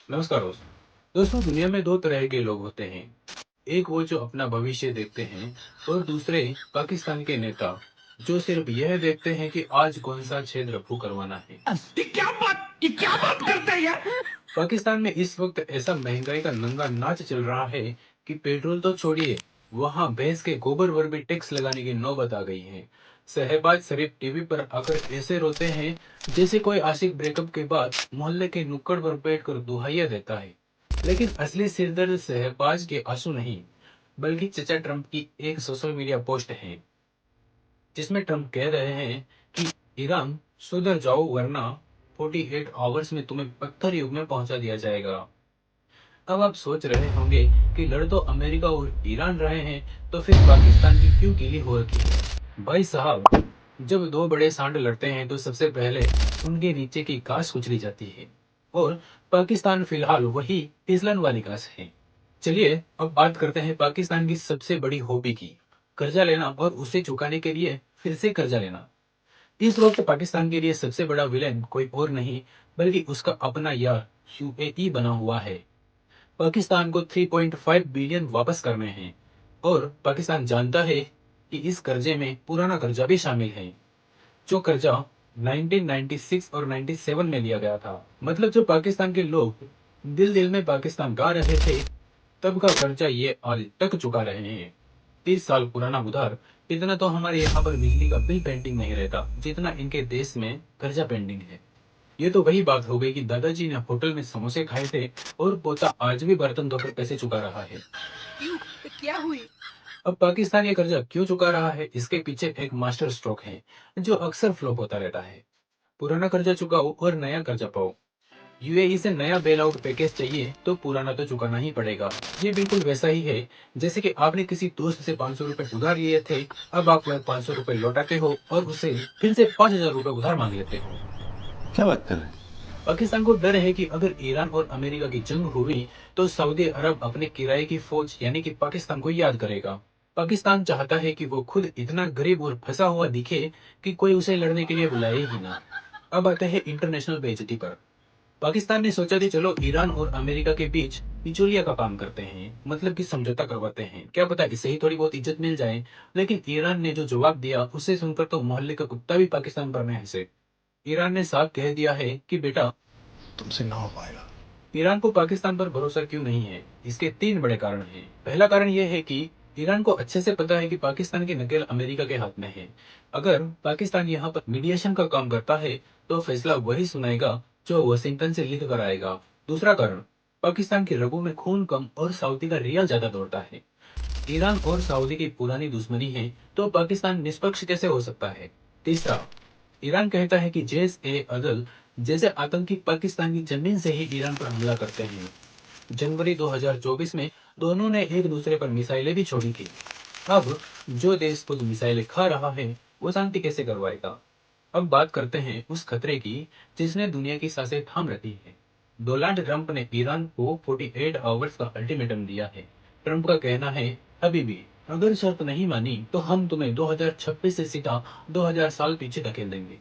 नमस्कार दोस्तों। दोस्तों, दुनिया में दो तरह के लोग होते हैं। एक वो जो अपना भविष्य देखते हैं और दूसरे पाकिस्तान के नेता जो सिर्फ यह देखते हैं कि आज कौन सा छेद रफू करवाना है। ये क्या बात करते हैं यार। पाकिस्तान में इस वक्त ऐसा महंगाई का नंगा नाच चल रहा है कि पेट्रोल तो छोड़िए, वहां भैंस के गोबर पर भी टैक्स लगाने की नौबत आ गई है। शहबाज शरीफ टीवी पर आकर ऐसे रोते हैं जैसे कोई आशिक ब्रेकअप के बाद मोहल्ले के नुक्कड़ पर बैठकर दुहाइयां देता है। लेकिन असली सिरदर्द शहबाज के आंसू नहीं, बल्कि चचा ट्रंप की एक सोशल मीडिया पोस्ट है जिसमें ट्रंप कह रहे हैं कि ईरान सुधर जाओ वरना 48 आवर्स में तुम्हें पत्थर युग में पहुंचा दिया जाएगा। अब आप सोच रहे होंगे कि लड़ तो अमेरिका और ईरान रहे हैं, तो फिर पाकिस्तान की क्यों गिली हो रखी है? भाई साहब, जब दो बड़े सांड लड़ते हैं तो सबसे पहले उनके नीचे की घास कुचली जाती है, और पाकिस्तान फिलहाल वही फिसलन वाली घास है। चलिए अब बात करते हैं पाकिस्तान की सबसे बड़ी हॉबी की, कर्जा लेना और उसे चुकाने के लिए फिर से कर्जा लेना। इस वक्त पाकिस्तान के लिए सबसे बड़ा विलेन कोई और नहीं, बल्कि उसका अपना यार यूएई बना हुआ है। पाकिस्तान को 3.5 बिलियन वापस करने हैं, और पाकिस्तान जानता है कि इस कर्जे में पुराना कर्जा भी शामिल है, जो कर्जा 1996 और 97 में लिया गया था। मतलब जो पाकिस्तान के लोग दिल दिल में पाकिस्तान गा रहे थे, तब का कर्जा ये आज तक चुका रहे हैं। 30 साल पुराना उधार, इतना तो हमारे यहाँ पर बिजली का बिल पेंडिंग नहीं रहता जितना इनके देश में कर्जा पेंडिंग है। ये तो वही बात हो गई कि दादाजी ने होटल में समोसे खाए थे और पोता आज भी बर्तन धोकर पैसे चुका रहा है। क्यों? क्या हुई? अब पाकिस्तान ये कर्जा क्यों चुका रहा है, इसके पीछे एक मास्टर स्ट्रोक है जो अक्सर फ्लॉप होता रहता है। पुराना कर्जा चुकाओ और नया कर्जा पाओ। यूएई से नया बेल आउट पैकेज चाहिए तो पुराना तो चुकाना ही पड़ेगा। ये बिल्कुल वैसा ही है जैसे कि आपने किसी दोस्त से 500 रुपए उधार लिए थे, अब आप वह 500 रुपए लौटाते हो और उससे फिर से 5,000 रुपए उधार मांग लेते हो। क्या बात कर रहे हैं? पाकिस्तान को डर है कि अगर ईरान और अमेरिका की जंग हुई तो सऊदी अरब अपने किराए की फौज यानी कि पाकिस्तान को याद करेगा। पाकिस्तान चाहता है कि वो खुद इतना गरीब और फंसा हुआ दिखे कि कोई उसे लड़ने के लिए बुलाए ही ना। अब आते हैं इंटरनेशनल बेइज्जती पर। पाकिस्तान ने सोचा कि चलो ईरान और अमेरिका के बीच बिचौलिया का काम करते हैं, मतलब कि समझौता करवाते हैं, क्या पता इससे ही थोड़ी बहुत इज्जत मिल जाए। लेकिन ईरान ने जो जवाब दिया उसे सुनकर तो मोहल्ले का कुत्ता भी पाकिस्तान पर में हंसे। ईरान ने साफ कह दिया है कि बेटा, तुमसे ना हो पाएगा। ईरान को पाकिस्तान पर भरोसा क्यों नहीं है? इसके तीन बड़े कारण हैं। पहला कारण यह है कि ईरान को अच्छे से पता है कि पाकिस्तान की नकेल अमेरिका के हाथ में है। अगर पाकिस्तान यहाँ पर मीडिएशन का काम करता है तो फैसला वही सुनाएगा जो वाशिंगटन से लिख कर आएगा। दूसरा कारण, पाकिस्तान की रगों में खून कम और सऊदी का रियाल ज्यादा दौड़ता है। ईरान और सऊदी की पुरानी दुश्मनी है, तो पाकिस्तान निष्पक्ष कैसे हो सकता है? तीसरा, ईरान कहता है कि जैश ए अदल जैसे आतंकी पाकिस्तान की जमीन से ही ईरान पर हमला करते हैं। जनवरी 2024 में दोनों ने एक दूसरे पर मिसाइलें भी छोड़ी थी। अब जो देश खुद मिसाइलें खा रहा है, वो शांति कैसे करवाएगा? अब बात करते हैं उस खतरे की जिसने दुनिया की सांसें थाम रखी है। डोनाल्ड ट्रंप ने ईरान को 48 आवर्स का अल्टीमेटम दिया है। ट्रंप का कहना है, अभी भी अगर शर्त नहीं मानी तो हम तुम्हें 2026 से सीधा 2000 साल पीछे धकेल देंगे।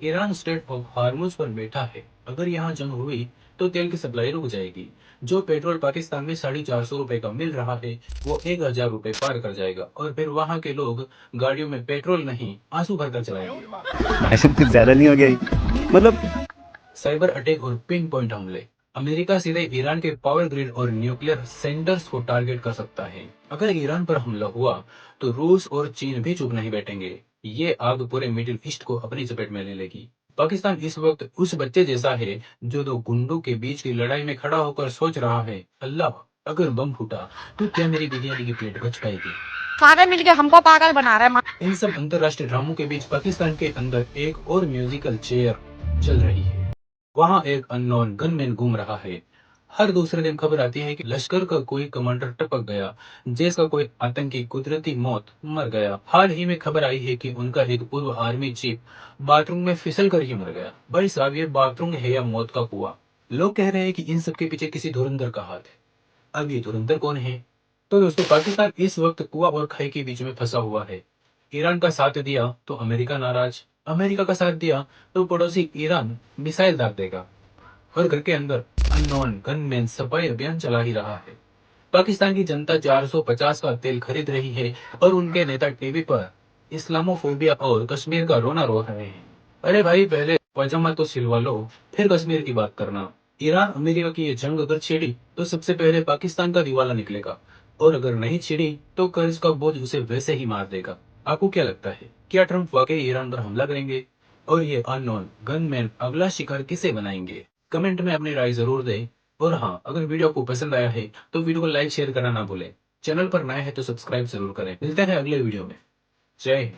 ईरान स्ट्रेट ऑफ हार्मुज पर बैठा है। अगर यहाँ जंग हुई तो तेल की सप्लाई रुक जाएगी। जो पेट्रोल पाकिस्तान में 450 रुपए का मिल रहा है, वो 1000 रुपए पार कर जाएगा, और फिर वहां के लोग गाड़ियों में पेट्रोल नहीं आंसू भरकर चलाएंगे। ऐसे कुछ ज्यादा नहीं हो गया ये? मतलब साइबर अटैक और पिन पॉइंट हमले, अमेरिका सीधे ईरान के पावर ग्रिड और न्यूक्लियर सेंटर्स को टारगेट कर सकता है। अगर ईरान पर हमला हुआ तो रूस और चीन भी चुप नहीं बैठेंगे। ये आग पूरे मिडिल ईस्ट को अपनी चपेट में ले लेगी। पाकिस्तान इस वक्त उस बच्चे जैसा है जो दो गुंडों के बीच की लड़ाई में खड़ा होकर सोच रहा है, अल्लाह, अगर बम फूटा तो क्या मेरी बिरयानी की प्लेट बच पाएगी? सारे मिलके हमको पागल बना रहे हैं। इन सब अंतरराष्ट्रीय ड्रामों के बीच पाकिस्तान के अंदर एक और म्यूजिकल चेयर चल रही है। वहां एक अननोन गनमैन घूम रहा है। हर दूसरे दिन खबर आती है कि लश्कर का कोई कमांडर टपक गया, जैस का कोई आतंकी कुदरती मौत मर गया। हाल ही में खबर आई है कि उनका एक पूर्व आर्मी चीफ बाथरूम में फिसल कर ही मर गया। भाई साहब, ये बाथरूम है या मौत का कुआं? लोग कह रहे हैं कि इन सब के पीछे किसी धुरंधर का हाथ है। अब ये धुरंधर कौन है? तो दोस्तों, पाकिस्तान इस वक्त कुआं और खाई के बीच में फंसा हुआ है। ईरान का साथ दिया तो अमेरिका नाराज, अमेरिका का साथ दिया तो पड़ोसी ईरान मिसाइल दाग देगा, और घर के अंदर अननोन गनमैन सफाई अभियान चला ही रहा है। पाकिस्तान की जनता 450 का तेल खरीद रही है और उनके नेता टीवी पर इस्लामोफोबिया और कश्मीर का रोना रो रहे हैं। अरे भाई, पहले पजामा तो सिलवा लो, फिर कश्मीर की बात करना। ईरान अमेरिका की ये जंग अगर छिड़ी तो सबसे पहले पाकिस्तान का दिवाला निकलेगा, और अगर नहीं छिड़ी तो कर्ज का बोझ उसे वैसे ही मार देगा। आपको क्या लगता है, क्या ट्रंप वाकई ईरान पर हमला करेंगे? और ये अननोन गनमैन अगला शिकार किसे बनाएंगे? कमेंट में अपनी राय जरूर दें। और हाँ, अगर वीडियो आपको पसंद आया है तो वीडियो को लाइक शेयर करना ना भूलें। चैनल पर नए हैं तो सब्सक्राइब जरूर करें। मिलते हैं अगले वीडियो में। जय हिंद।